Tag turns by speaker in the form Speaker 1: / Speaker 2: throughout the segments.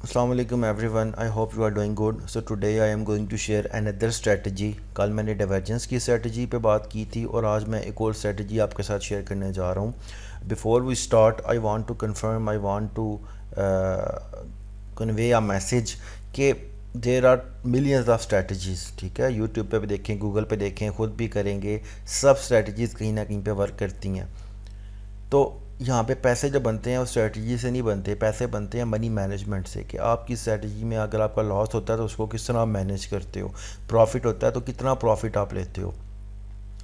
Speaker 1: Assalamu alaikum everyone. I hope you are doing good. So today I am going to share another strategy. कल मैंने divergence की strategy पे बात की थी और आज मैं एक और स्ट्रेटजी आपके साथ शेयर करने जा रहा हूँ. Before we start I want to confirm, I want to convey a message कि there are millions of strategies. ठीक है, यूट्यूब पे भी देखें, गूगल पे देखें, ख़ुद भी करेंगे, सब स्ट्रेटजीज़ कहीं ना कहीं पे वर्क करती हैं. तो यहाँ पे पैसे जो बनते हैं वो स्ट्रेटजी से नहीं बनते, पैसे बनते हैं मनी मैनेजमेंट से. कि आपकी स्ट्रेटजी में अगर आपका लॉस होता है तो उसको किस तरह आप मैनेज करते हो, प्रॉफिट होता है तो कितना प्रॉफिट आप लेते हो.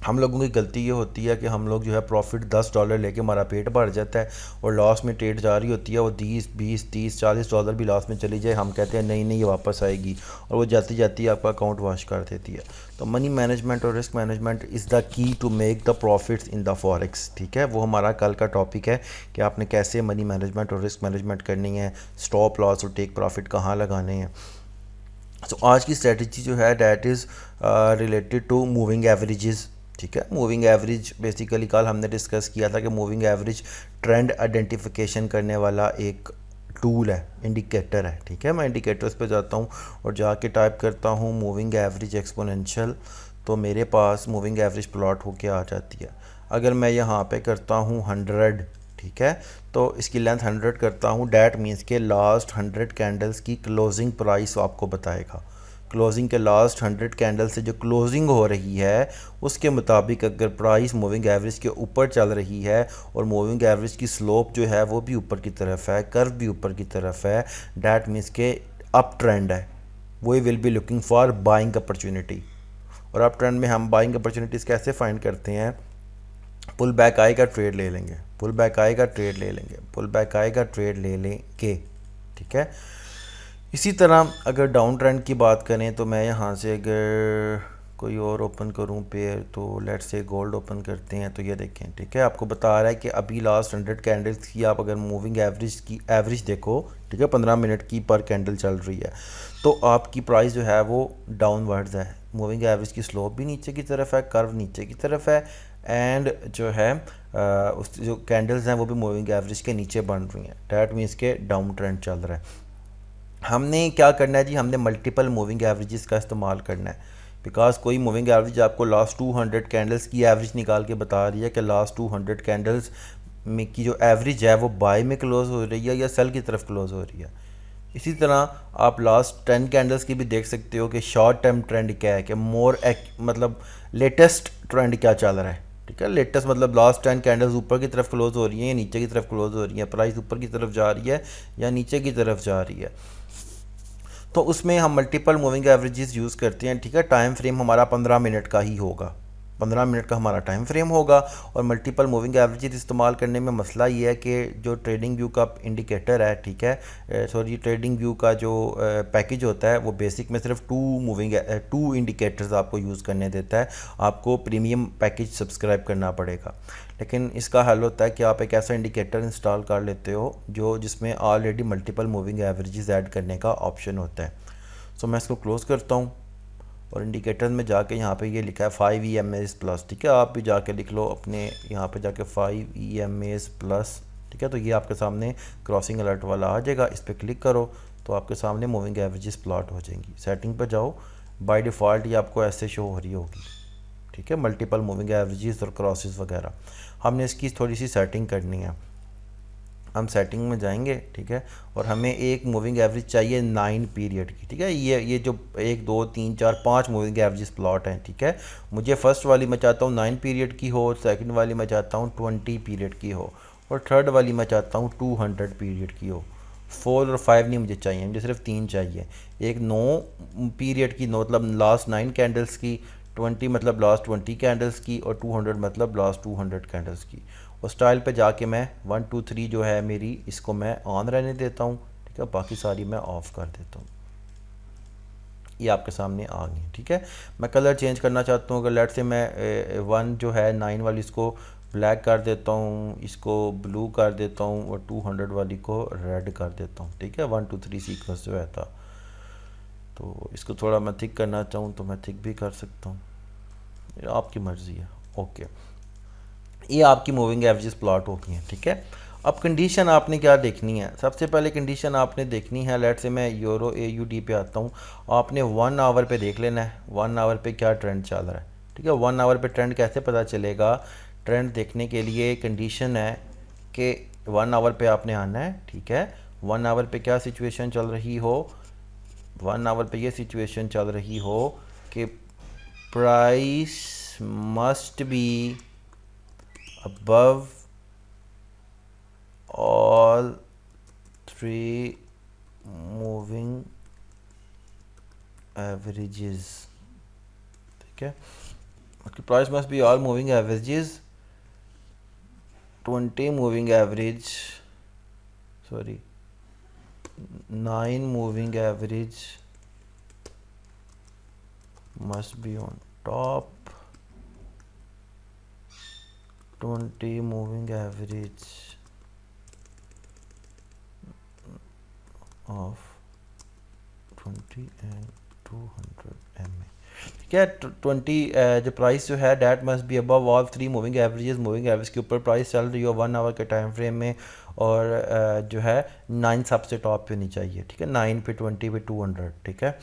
Speaker 1: हम लोगों की गलती ये होती है कि हम लोग जो है प्रॉफिट $10 लेके हमारा पेट भर जाता है और लॉस में ट्रेड जा रही होती है, वो 10 20 30 40 $भी लॉस में चली जाए, हम कहते हैं नहीं नहीं ये वापस आएगी, और वो जाती जाती आपका अकाउंट वॉश कर देती है. तो मनी मैनेजमेंट और risk management is the key to make the profits in the forex. ठीक है, वो हमारा कल का टॉपिक है कि आपने कैसे मनी मैनेजमेंट और रिस्क मैनेजमेंट करनी है, स्टॉप लॉस और टेक प्रॉफिट कहाँ लगाने हैं. तो आज की स्ट्रेटजी जो है that is related to moving averages. ठीक है, मूविंग एवरेज बेसिकली कल हमने डिस्कस किया था कि मूविंग एवरेज ट्रेंड आइडेंटिफिकेशन करने वाला एक टूल है, इंडिकेटर है. ठीक है, मैं इंडिकेटर्स पे जाता हूँ और जाके टाइप करता हूँ मूविंग एवरेज एक्सपोनेंशियल, तो मेरे पास मूविंग एवरेज प्लॉट होके आ जाती है. अगर मैं यहाँ पे करता हूँ 100, ठीक है, तो इसकी लेंथ 100 करता हूँ, डैट मीन्स के लास्ट 100 कैंडल्स की क्लोजिंग प्राइस आपको बताएगा. क्लोजिंग के लास्ट 100 कैंडल से जो क्लोजिंग हो रही है उसके मुताबिक अगर प्राइस मूविंग एवरेज के ऊपर चल रही है और मूविंग एवरेज की स्लोप जो है वो भी ऊपर की तरफ है, कर्व भी ऊपर की तरफ है, डैट मीन्स के अप ट्रेंड है, we will be looking for buying opportunity. और अप ट्रेंड में हम बाइंग अपॉर्चुनिटीज़ कैसे फाइंड करते हैं, पुल बैक आएगा ट्रेड ले लेंगे, पुल बैक आएगा ट्रेड ले लेंगे, पुल बैक आएगा ट्रेड ले लेंगे. ठीक है, इसी तरह अगर डाउन ट्रेंड की बात करें तो मैं यहाँ से अगर कोई और ओपन करूँ पेयर, तो लेट्स से गोल्ड ओपन करते हैं, तो ये देखें. ठीक है, आपको बता रहा है कि अभी लास्ट 100 कैंडल्स की आप अगर मूविंग एवरेज की एवरेज देखो, ठीक है, 15 मिनट की पर कैंडल चल रही है, तो आपकी प्राइस जो है वो डाउनवर्ड्स है. मूविंग एवरेज की स्लोप भी नीचे की तरफ है, कर्व नीचे की तरफ है, एंड जो है उस जो कैंडल्स हैं वो भी मूविंग एवरेज के नीचे बन रही हैं. डैट मीन्स के डाउन ट्रेंड चल रहा है. हमने क्या करना है जी, हमने मल्टीपल मूविंग एवरेजेस का इस्तेमाल करना है. बिकॉज कोई मूविंग एवरेज आपको लास्ट 200 कैंडल्स की एवरेज निकाल के बता रही है कि लास्ट 200 कैंडल्स में की जो एवरेज है वो बाय में क्लोज हो रही है या सेल की तरफ क्लोज हो रही है. इसी तरह आप लास्ट 10 कैंडल्स की भी देख सकते हो कि शॉर्ट टर्म ट्रेंड क्या है, कि मतलब लेटेस्ट ट्रेंड क्या चल रहा है. ठीक है, लेटेस्ट मतलब लास्ट 10 कैंडल्स ऊपर की तरफ क्लोज हो रही हैं या नीचे की तरफ क्लोज हो रही हैं, प्राइस ऊपर की तरफ जा रही है या नीचे की तरफ जा रही है. तो उसमें हम मल्टीपल मूविंग एवरेजेस यूज़ करते हैं. ठीक है, टाइम फ्रेम हमारा 15 मिनट का ही होगा, 15 मिनट का हमारा टाइम फ्रेम होगा. और मल्टीपल मूविंग एवरेजेस इस्तेमाल करने में मसला ये है कि जो ट्रेडिंग व्यू का इंडिकेटर है, ठीक है, सॉरी ट्रेडिंग व्यू का जो पैकेज होता है वो बेसिक में सिर्फ टू इंडिकेटर्स आपको यूज़ करने देता है. आपको प्रीमियम पैकेज सब्सक्राइब करना पड़ेगा. लेकिन इसका हल होता है कि आप एक ऐसा इंडिकेटर इंस्टॉल कर लेते हो जो जिसमें already multiple moving averages add करने का ऑप्शन होता है. सो मैं इसको क्लोज़ करता हूँ और इंडिकेटर में जाके यहाँ पे ये लिखा है 5 EMAs प्लस. ठीक है, आप भी जाके लिख लो अपने यहाँ पे जाके 5 EMAs प्लस. ठीक है, तो ये आपके सामने क्रॉसिंग अलर्ट वाला आ जाएगा, इस पर क्लिक करो तो आपके सामने मूविंग एवरेजेस प्लॉट हो जाएंगी. सेटिंग पर जाओ, बाय डिफ़ॉल्ट ये आपको ऐसे शो हो रही होगी. ठीक है, मल्टीपल मूविंग एवरेजेस और क्रॉसेस वगैरह. हमने इसकी थोड़ी सी सेटिंग करनी है. हम सेटिंग में जाएंगे, ठीक है, और हमें एक मूविंग एवरेज चाहिए 9 पीरियड की. ठीक है, ये जो 1 2 3 4 5 मूविंग एवरेज प्लॉट हैं. ठीक है, मुझे फर्स्ट वाली मैं चाहता हूँ 9 पीरियड की हो, सेकंड वाली मैं चाहता हूँ 20 पीरियड की हो, और थर्ड वाली मैं चाहता हूँ 200 पीरियड की हो. 4 और 5 नहीं मुझे चाहिए, मुझे सिर्फ 3 चाहिए. एक 9 पीरियड की, मतलब लास्ट 9 कैंडल्स की, 20 मतलब लास्ट 20 कैंडल्स की, और 200 मतलब लास्ट 200 कैंडल्स की. और स्टाइल पे जाके मैं 1 2 3 जो है मेरी, इसको मैं ऑन रहने देता हूँ. ठीक है, बाकी सारी मैं ऑफ़ कर देता हूँ. ये आपके सामने आ गई. ठीक है, मैं कलर चेंज करना चाहता हूँ. अगर लेट से मैं 1 जो है 9 वाली इसको ब्लैक कर देता हूँ, इसको ब्लू कर देता हूँ, और 200 वाली को रेड कर देता हूँ. ठीक है, 1 2 3 सीक्वेंस जो है था. तो इसको थोड़ा मैं थिक करना चाहूँ तो मैं थिक भी कर सकता हूँ, आपकी मर्ज़ी है. ओके, ये आपकी मूविंग एवरेजेस प्लॉट हो गई हैं. ठीक है, अब कंडीशन आपने क्या देखनी है, सबसे पहले कंडीशन आपने देखनी है, लेट से मैं यूरो AUD पे आता हूँ, आपने 1 आवर पे देख लेना है 1 आवर पे क्या ट्रेंड चल रहा है। ठीक है, 1 आवर पे ट्रेंड कैसे पता चलेगा, ट्रेंड देखने के लिए कंडीशन है कि 1 आवर पे आपने आना है। ठीक है, 1 आवर पे क्या सिचुएशन चल रही हो, 1 आवर पे ये सिचुएशन चल रही हो कि price must be above all 3 moving averages। ठीक है, price must be all moving averages, 20 moving average, sorry 9 moving average must be on top, 20 moving average of 20 and 200 MA। ठीक है, 20 जो प्राइस जो है that must be above all 3 moving averages, moving average के ऊपर price चल रही हो 1 आवर के टाइम फ्रेम में, और जो है 9 सबसे टॉप पे होनी चाहिए। ठीक है, 9 पे, 20 पे, 200। ठीक है,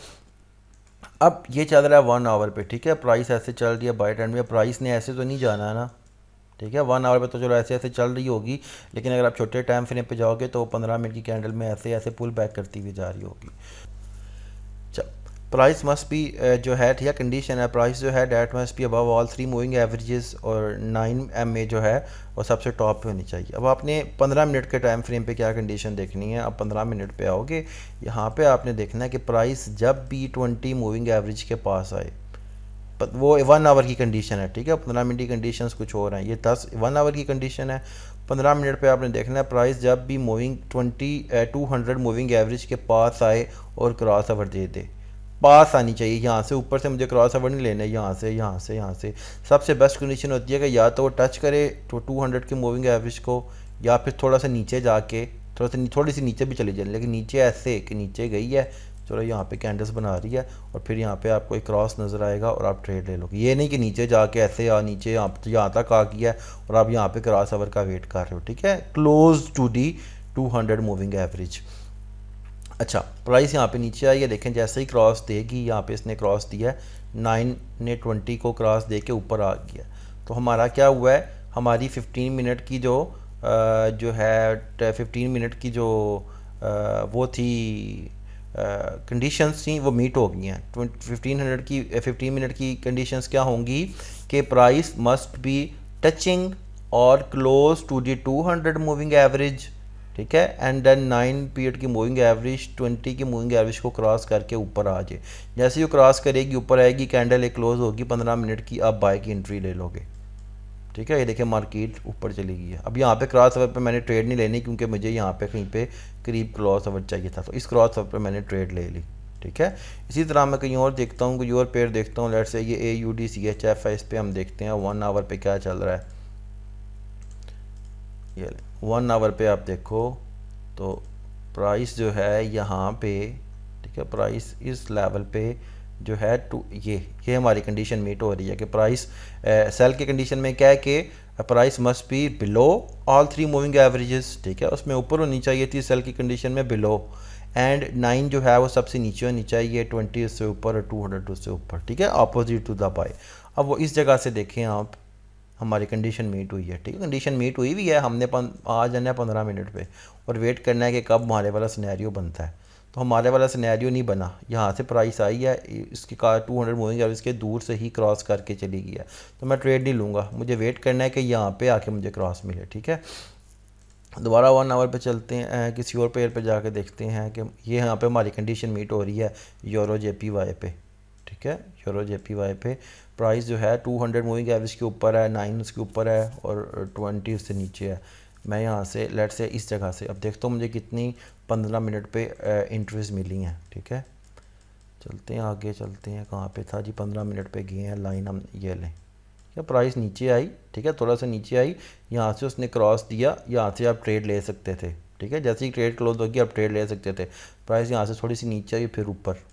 Speaker 1: अब ये चल रहा है 1 आवर पे। ठीक है, प्राइस ऐसे चल रही है बाय ट्रेंड में, प्राइस ने ऐसे तो नहीं जाना है ना। ठीक है, 1 आवर पे तो चलो ऐसे ऐसे चल रही होगी, लेकिन अगर आप छोटे टाइम फ्रेम पे जाओगे तो 15 मिनट की कैंडल में ऐसे ऐसे पुल बैक करती हुई जा रही होगी। प्राइस मस्ट बी जो है, ठीक है, कंडीशन है, प्राइस जो है that must be above all 3 moving averages, और 9 MA जो है वो सबसे टॉप पे होनी चाहिए। अब आपने 15 मिनट के टाइम फ्रेम पे क्या कंडीशन देखनी है, अब 15 मिनट पे आओगे, यहाँ पे आपने देखना है कि प्राइस जब भी 20 मूविंग एवरेज के पास आए, वो 1 आवर की कंडीशन है। ठीक है, 15 मिनट की कंडीशंस कुछ और हैं, ये 1 आवर की कंडीशन है। 15 मिनट पे आपने देखना है प्राइस जब भी मूविंग 200 मूविंग एवरेज के पास आए और क्रॉस ओवर दे दे, पास आनी चाहिए, यहाँ से ऊपर से मुझे क्रॉस ओवर नहीं लेना है, यहाँ से सबसे बेस्ट कंडीशन होती है कि या तो वो टच करे तो 200 के मूविंग एवरेज को, या फिर थोड़ा सा नीचे जाके थोड़ी सी नीचे भी चली जाए, लेकिन नीचे ऐसे कि नीचे गई है, चलो यहाँ पे कैंडल्स बना रही है, और फिर यहाँ पे आपको एक क्रॉस नज़र आएगा और आप ट्रेड ले लोगे। ये नहीं कि नीचे जाके ऐसे या नीचे यहाँ तक आ गया है और आप यहाँ पे क्रॉस ओवर का वेट कर रहे हो। ठीक है, close to the 200 moving average. अच्छा, प्राइस यहाँ पे नीचे आई है, देखें जैसे ही क्रॉस देगी, यहाँ पे इसने क्रॉस दिया है, 9 ने 20 को क्रॉस दे के ऊपर आ गया, तो हमारा क्या हुआ है, हमारी 15 मिनट की जो है 15 मिनट की जो वो थी कंडीशंस थी वो मीट हो गई हैं। 15 मिनट की कंडीशंस क्या होंगी कि प्राइस मस्ट बी टचिंग और close to the 200 moving average. ठीक है, एंड देन 9 पीरियड की मूविंग एवरेज 20 की मूविंग एवरेज को क्रॉस करके ऊपर आ जाए। जैसे ही क्रॉस करेगी ऊपर आएगी, कैंडल एक क्लोज होगी 15 मिनट की, आप बाय की एंट्री ले लोगे। ठीक है, ये देखिए मार्केट ऊपर चली गई है। अब यहाँ पे क्रॉस ओवर पे मैंने ट्रेड नहीं लेनी, क्योंकि मुझे यहाँ पे कहीं पे करीब क्रॉस ओवर चाहिए था, तो इस क्रॉस ओवर पे मैंने ट्रेड ले ली। ठीक है, इसी तरह मैं कहीं और देखता हूँ, कोई और पेयर देखता हूँ, लेट्स से ये AUD CHF है, इस पर हम देखते हैं 1 आवर पे क्या चल रहा है। ये 1 आवर पे आप देखो तो प्राइस जो है यहाँ पे, ठीक है, प्राइस इस लेवल पे जो है ये हमारी कंडीशन मीट हो रही है कि प्राइस सेल की कंडीशन में क्या है कि price must be below all 3 moving averages. ठीक है, उसमें ऊपर होनी चाहिए थी सेल की कंडीशन में बिलो, एंड 9 जो है वो सबसे नीचे होनी चाहिए, 20 उससे ऊपर और 200 उससे ऊपर। ठीक है, अपोजिट टू द बाय। अब वो इस जगह से देखें आप, हमारी कंडीशन मीट हुई है। ठीक है, कंडीशन मीट हुई भी है, हमने आ जाना है 15 मिनट पे और वेट करना है कि कब हमारे वाला सिनेरियो बनता है। तो हमारे वाला सिनेरियो नहीं बना, यहाँ से प्राइस आई है, इसकी कार 200 मूविंग एवरेज के दूर से ही क्रॉस करके चली गई है, तो मैं ट्रेड नहीं लूँगा, मुझे वेट करना है कि यहाँ पे आके मुझे क्रॉस मिले। ठीक है, दोबारा 1 आवर पे चलते हैं, किसी और पेयर पे जाके देखते हैं कि ये यहाँ पे हमारी कंडीशन मीट हो रही है यूरो JPY पे। ठीक है, यूरो JPY पे प्राइस जो है 200 मूविंग एवरेज के ऊपर है, 9 उसके ऊपर है और 20 उससे नीचे है। मैं यहाँ से लेट से इस जगह से अब देखता हूँ मुझे कितनी 15 मिनट पे इंट्रीज मिली हैं। ठीक है, चलते हैं आगे, चलते हैं, कहाँ पे था जी, 15 मिनट पे गए हैं, लाइन हम ये लें। ठीक है, प्राइस नीचे आई, ठीक है, थोड़ा सा नीचे आई, यहाँ से उसने क्रॉस दिया, यहाँ से आप ट्रेड ले सकते थे। ठीक है, जैसे ही ट्रेड क्लोज होगी आप ट्रेड ले सकते थे। प्राइस यहाँ से थोड़ी सी नीचे आई फिर ऊपर।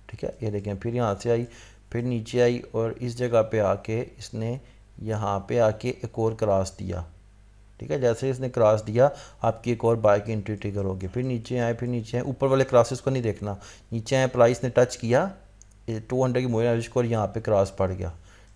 Speaker 1: ठीक है, ये देखें, फिर यहाँ से आई, फिर नीचे आई, और इस जगह पे आके इसने यहाँ पे आके एक और क्रॉस दिया। ठीक है। जैसे इसने क्रॉस दिया आपकी एक और बाय की एंट्री ट्रिगर होगी। फिर नीचे आए, फिर नीचे आए, ऊपर वाले क्रॉसेस को नहीं देखना। नीचे आए, प्राइस ने टच किया 200 की मूविंग एवरेज को और यहाँ पे क्रॉस पड़ गया,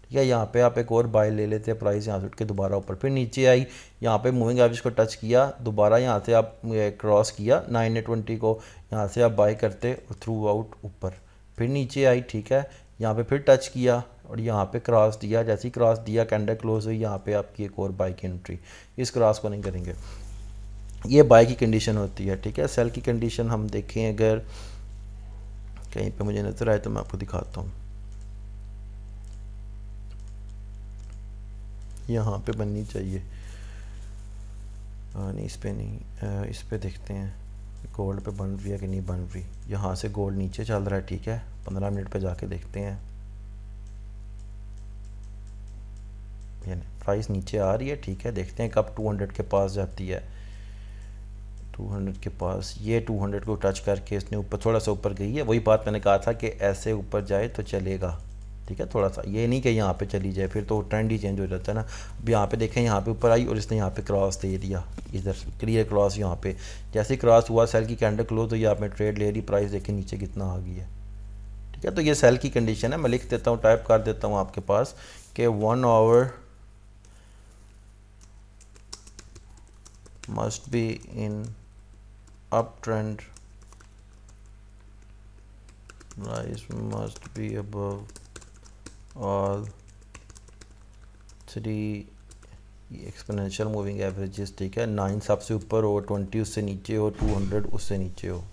Speaker 1: ठीक है। यहाँ पे आप एक और बाय ले लेते हैं, प्राइस यहाँ से उठ के दोबारा ऊपर, फिर नीचे आई, यहाँ पे मूविंग एवरेज को टच किया, दोबारा यहाँ से आप क्रॉस किया 920 को, यहाँ से आप बाय करते थ्रू आउट ऊपर, फिर नीचे आई, ठीक है। यहाँ पे फिर टच किया और यहाँ पे क्रॉस दिया, जैसे ही क्रॉस दिया कैंडल क्लोज हुई, यहाँ पे आपकी एक और बाय की एंट्री। इस क्रॉस को नहीं करेंगे, ये बाय की कंडीशन होती है, ठीक है। सेल की कंडीशन हम देखें अगर कहीं पे मुझे नज़र आए तो मैं आपको दिखाता हूँ। यहाँ पे बननी चाहिए, नहीं इस पे नहीं, इस पे देखते हैं गोल्ड पे बन रही है कि नहीं बन रही। यहाँ से गोल्ड नीचे चल रहा है, ठीक है। 15 मिनट पे जाके देखते हैं, यानी प्राइस नीचे आ रही है, ठीक है। देखते हैं कब 200 के पास जाती है। 200 के पास, ये 200 को टच करके इसने ऊपर थोड़ा सा ऊपर गई है। वही बात मैंने कहा था कि ऐसे ऊपर जाए तो चलेगा, ठीक है। थोड़ा सा, ये नहीं कि यहाँ पे चली जाए, फिर तो ट्रेंड ही चेंज हो जाता है ना। अब यहाँ पे देखें, यहाँ पे ऊपर आई और इसने यहाँ पे क्रॉस दे दिया, इधर क्लियर क्रॉस। यहाँ पे जैसे ही क्रॉस हुआ, सेल की कैंडल क्लोज तो ये आपने ट्रेड ले ली, प्राइस देखें नीचे कितना आ गई है, ठीक है। तो ये सेल की कंडीशन है। मैं लिख देता हूँ, टाइप कर देता हूँ आपके पास कि 1 our must be in uptrend, price must be above all 3 exponential moving averages, ठीक है। 9 सबसे ऊपर हो, 20 उससे नीचे हो, 200 उससे नीचे हो,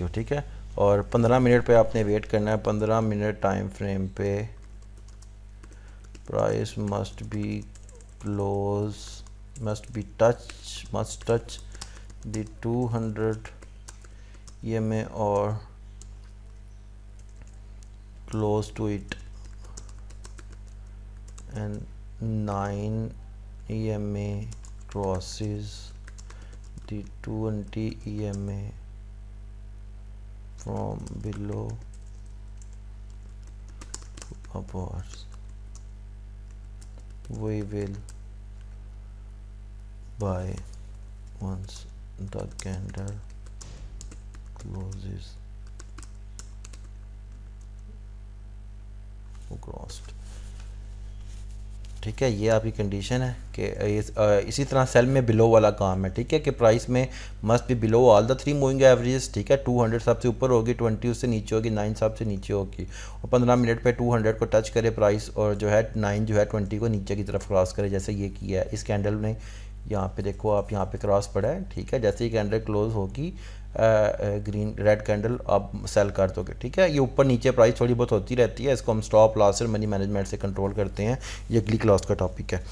Speaker 1: ठीक है। और 15 मिनट पे आपने वेट करना है। 15 मिनट टाइम फ्रेम पे price must be close, must touch the 200 EMA or close to it, and 9 EMA crosses the 20 EMA from below upwards, we will buy once the candle closes crossed, ठीक है। ये आपकी condition है कि इसी तरह cell में बिलो वाला काम है, ठीक है, कि प्राइस में must be below all the 3 moving averages, ठीक है। 200 सबसे ऊपर होगी, 20 उससे नीचे होगी, 9 सबसे नीचे होगी, और 15 मिनट पे 200 को टच करे प्राइस, और जो है 9 जो है 20 को नीचे की तरफ क्रॉस करे, जैसे ये किया है इस कैंडल ने। यहाँ पे देखो आप, यहाँ पे क्रॉस पड़ा है, ठीक है। जैसे ही कैंडल क्लोज होगी ग्रीन रेड कैंडल आप सेल कर दोगे, ठीक है। ये ऊपर नीचे प्राइस थोड़ी बहुत होती रहती है, इसको हम स्टॉप लॉस और मनी मैनेजमेंट से कंट्रोल करते हैं। ये अगली क्लास का टॉपिक है।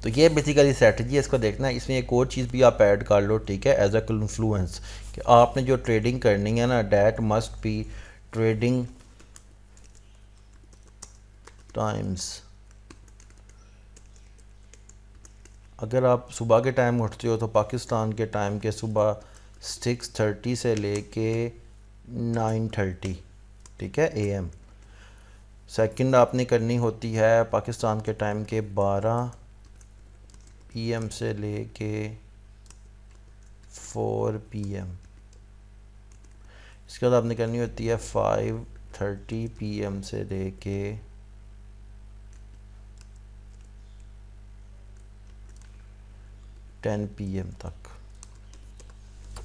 Speaker 1: तो ये बेसिकली स्ट्रेटजी है, इसको देखना है। इसमें एक और चीज़ भी आप ऐड कर लो, ठीक है, एज अ इन्फ्लुएंस, कि आपने जो ट्रेडिंग करनी है ना, that must be trading times. अगर आप सुबह के टाइम उठते हो तो पाकिस्तान के टाइम के सुबह 6:30 से लेके 9:30, ठीक है, AM। सेकंड आपने करनी होती है पाकिस्तान के टाइम के 12 PM से लेके 4 PM। इसके बाद आपने करनी होती है 5:30 PM से लेके 10 PM तक।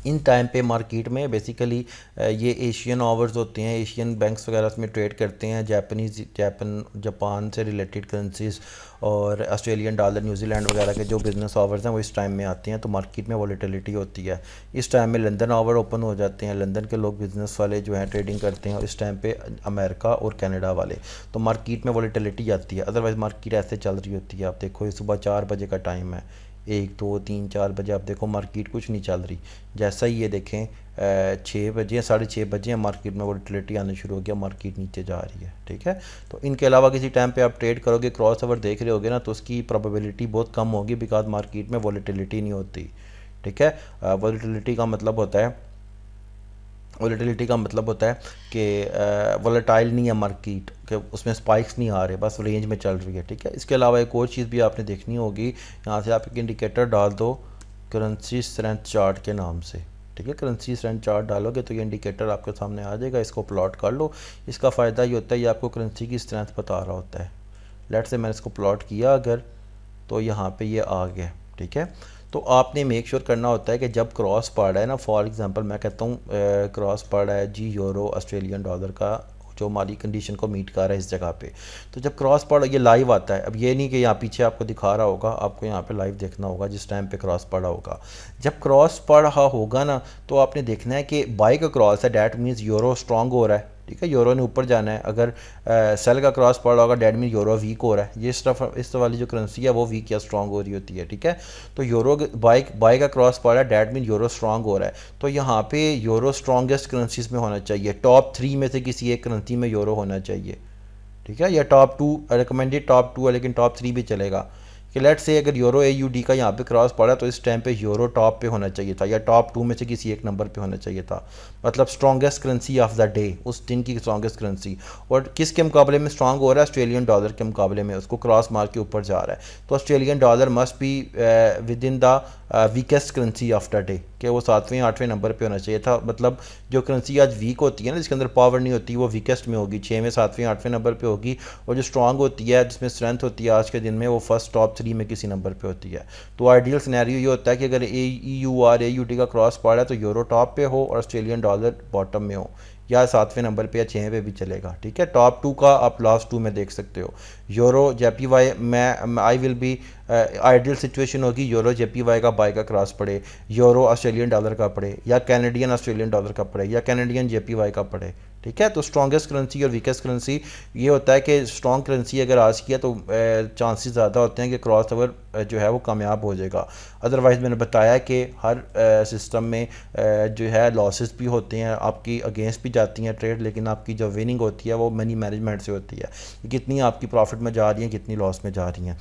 Speaker 1: इन टाइम पे मार्केट में बेसिकली ये एशियन आवर्स होते हैं, एशियन बैंक्स वगैरह में ट्रेड करते हैं, जापान से रिलेटेड करेंसीज और ऑस्ट्रेलियन डॉलर, न्यूजीलैंड वगैरह के जो बिज़नेस आवर्स हैं वो इस टाइम में आते हैं। तो मार्केट में वॉलेटिलिटी होती है। इस टाइम में लंदन आवर ओपन हो जाते हैं, लंदन के लोग बिज़नेस वाले जो हैं ट्रेडिंग करते हैं, और इस टाइम पे अमेरिका और कनाडा वाले। तो मार्केट में वॉलेटिलिटी आती है, अदरवाइज़ मार्केट ऐसे चल रही होती है। आप देखो ये सुबह 4 बजे का टाइम है, 1 2 3 4 बजे आप देखो मार्केट कुछ नहीं चल रही। जैसा ही ये देखें 6 बजे 6:30 बजे मार्केट में वोलेटिलिटी आना शुरू हो गया, मार्केट नीचे जा रही है, ठीक है। तो इनके अलावा किसी टाइम पे आप ट्रेड करोगे, क्रॉस ओवर देख रहे होगे ना, तो उसकी प्रोबेबिलिटी बहुत कम होगी, बिकॉज मार्केट में वोलेटिलिटी नहीं होती, ठीक है। वोलेटिलिटी का मतलब होता है वॉलेटिलिटी का मतलब होता है कि वॉलेटाइल नहीं है मार्केट, कि उसमें स्पाइक्स नहीं आ रहे, बस रेंज में चल रही है, ठीक है। इसके अलावा एक और चीज़ भी आपने देखनी होगी, यहाँ से आप एक इंडिकेटर डाल दो करेंसी स्ट्रेंथ चार्ट के नाम से, ठीक है। करेंसी स्ट्रेंथ चार्ट डालोगे तो ये इंडिकेटर आपके सामने आ जाएगा, इसको प्लॉट कर लो। इसका फ़ायदा ये होता है ये आपको करेंसी की स्ट्रेंथ बता रहा होता है। लेट से मैंने इसको प्लॉट किया अगर, तो यहाँ पे ये आ गया, ठीक है। तो आपने मेक श्योर करना होता है कि जब क्रॉस पड़ रहा है ना, फॉर एग्जांपल मैं कहता हूँ क्रॉस पड़ रहा है जी यूरो ऑस्ट्रेलियन डॉलर का, जो हमारी कंडीशन को मीट कर रहा है इस जगह पे, तो जब क्रॉस पड़ ये लाइव आता है। अब ये नहीं कि यहाँ पीछे आपको दिखा रहा होगा, आपको यहाँ पे लाइव देखना होगा जिस टाइम पे क्रॉस पड़ा होगा। जब क्रॉस पड़ रहा होगा ना, तो आपने देखना है कि बाई का क्रॉस है, डैट मीन्स यूरो स्ट्रॉन्ग हो रहा है, ठीक है, यूरो ने ऊपर जाना है। अगर सेल का क्रॉस पड़ा होगा, डेट मीन यूरो वीक हो रहा है। ये इस वाली जो करेंसी है वो वीक या स्ट्रांग हो रही होती है, ठीक है। तो यूरो बाई का क्रॉस पड़ा है, डेट मीन यूरो स्ट्रांग हो रहा है। तो यहाँ पे यूरो स्ट्रॉन्गेस्ट करेंसीज में होना चाहिए, टॉप 3 में से किसी एक करेंसी में यूरो होना चाहिए, ठीक है। या टॉप 2 रिकमेंडेड, टॉप 2 है लेकिन टॉप 3 भी चलेगा। कि लेट से अगर यूरो AUD का यहाँ पे क्रॉस पड़ा तो इस टाइम पे यूरो टॉप पे होना चाहिए था, या टॉप 2 में से किसी एक नंबर पे होना चाहिए था। मतलब strongest currency of the day, उस दिन की स्ट्रॉन्गेस्ट करेंसी। और किसके मुकाबले में स्ट्रांग हो रहा है? ऑस्ट्रेलियन डॉलर के मुकाबले में, उसको क्रॉस मार के ऊपर जा रहा है। तो Australian dollar must be with in the weakest currency of the day, कि वो 7वें 8वें नंबर पे होना चाहिए था। मतलब जो करेंसी आज वीक होती है ना, जिसके अंदर पावर नहीं होती, वो वीकेस्ट में होगी, 6वें 7वें 8वें नंबर पे होगी। और जो स्ट्रांग होती है, जिसमें स्ट्रेंथ होती है आज के दिन में, वो फर्स्ट टॉप 3 में किसी नंबर पे होती है। तो आइडियल सिनेरियो ये होता है कि अगर EUR AUD का क्रॉस पड़ा है तो यूरो टॉप पे हो और ऑस्ट्रेलियन डॉलर बॉटम में हो, या 7वें नंबर पे या 6वें पे भी चलेगा, ठीक है। टॉप 2 का आप लास्ट 2 में देख सकते हो। यूरो JPY मैं I will be ideal situation होगी, यूरो JPY का बाय का क्रॉस पड़े, यूरो ऑस्ट्रेलियन डॉलर का पड़े, या कैनेडियन ऑस्ट्रेलियन डॉलर का पड़े, या कैनेडियन JPY का पड़े, ठीक है। तो स्ट्रॉन्गेस्ट करेंसी और वीकेस्ट करेंसी ये होता है कि स्ट्रॉन्ग करेंसी अगर आज किया तो चांसेस ज़्यादा होते हैं कि क्रॉस ओवर जो है वो कामयाब हो जाएगा। अदरवाइज़ मैंने बताया कि हर सिस्टम में जो है लॉसेस भी होते हैं, आपकी अगेंस्ट भी जाती हैं ट्रेड, लेकिन आपकी जो विनिंग होती है वो मनी मैनेजमेंट से होती है, कितनी आपकी प्रॉफिट में जा रही हैं, कितनी लॉस में जा रही हैं।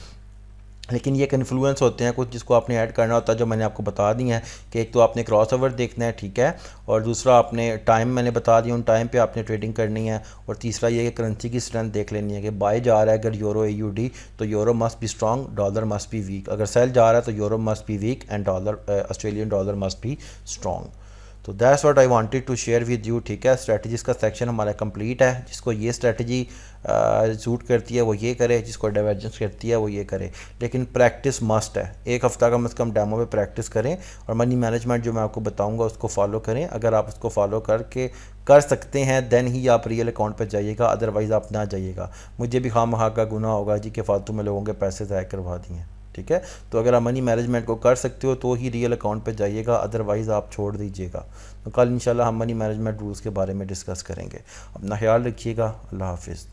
Speaker 1: लेकिन ये इन्फ्लुएंस होते हैं कुछ जिसको आपने ऐड करना होता है, जो मैंने आपको बता दी हैं कि एक तो आपने क्रॉस ओवर देखना है, ठीक है, और दूसरा आपने टाइम मैंने बता दिया, उन टाइम पे आपने ट्रेडिंग करनी है। और तीसरा ये कि करेंसी की स्ट्रेंथ देख लेनी है कि बाय जा रहा है अगर यूरो AUD, तो euro must be strong, dollar must be weak. अगर सेल जा रहा है तो euro must be weak and dollar Australian dollar must be strong. तो that's what I wanted to share with you, ठीक है। स्ट्रेटजीज का सेक्शन हमारा कंप्लीट है। जिसको ये स्ट्रेटजी सूट करती है वो ये करे, जिसको डाइवर्जेंस करती है वो ये करे, लेकिन प्रैक्टिस मस्ट है। एक हफ्ता कम से कम डेमो पे प्रैक्टिस करें, और मनी मैनेजमेंट जो मैं आपको बताऊंगा उसको फॉलो करें। अगर आप उसको फॉलो करके कर सकते हैं देन ही आप रियल अकाउंट पर जाइएगा, अदरवाइज़ आप ना जाइएगा। मुझे भी खामखा का गुनाह होगा जी कि फालतू में लोगों के पैसे ज़ाय करवा दिए, ठीक है। तो अगर आप मनी मैनेजमेंट को कर सकते हो तो ही रियल अकाउंट पे जाइएगा, अदरवाइज़ आप छोड़ दीजिएगा। तो कल इंशाल्लाह हम मनी मैनेजमेंट रूल्स के बारे में डिस्कस करेंगे। अपना ख्याल रखिएगा। अल्लाह हाफिज़।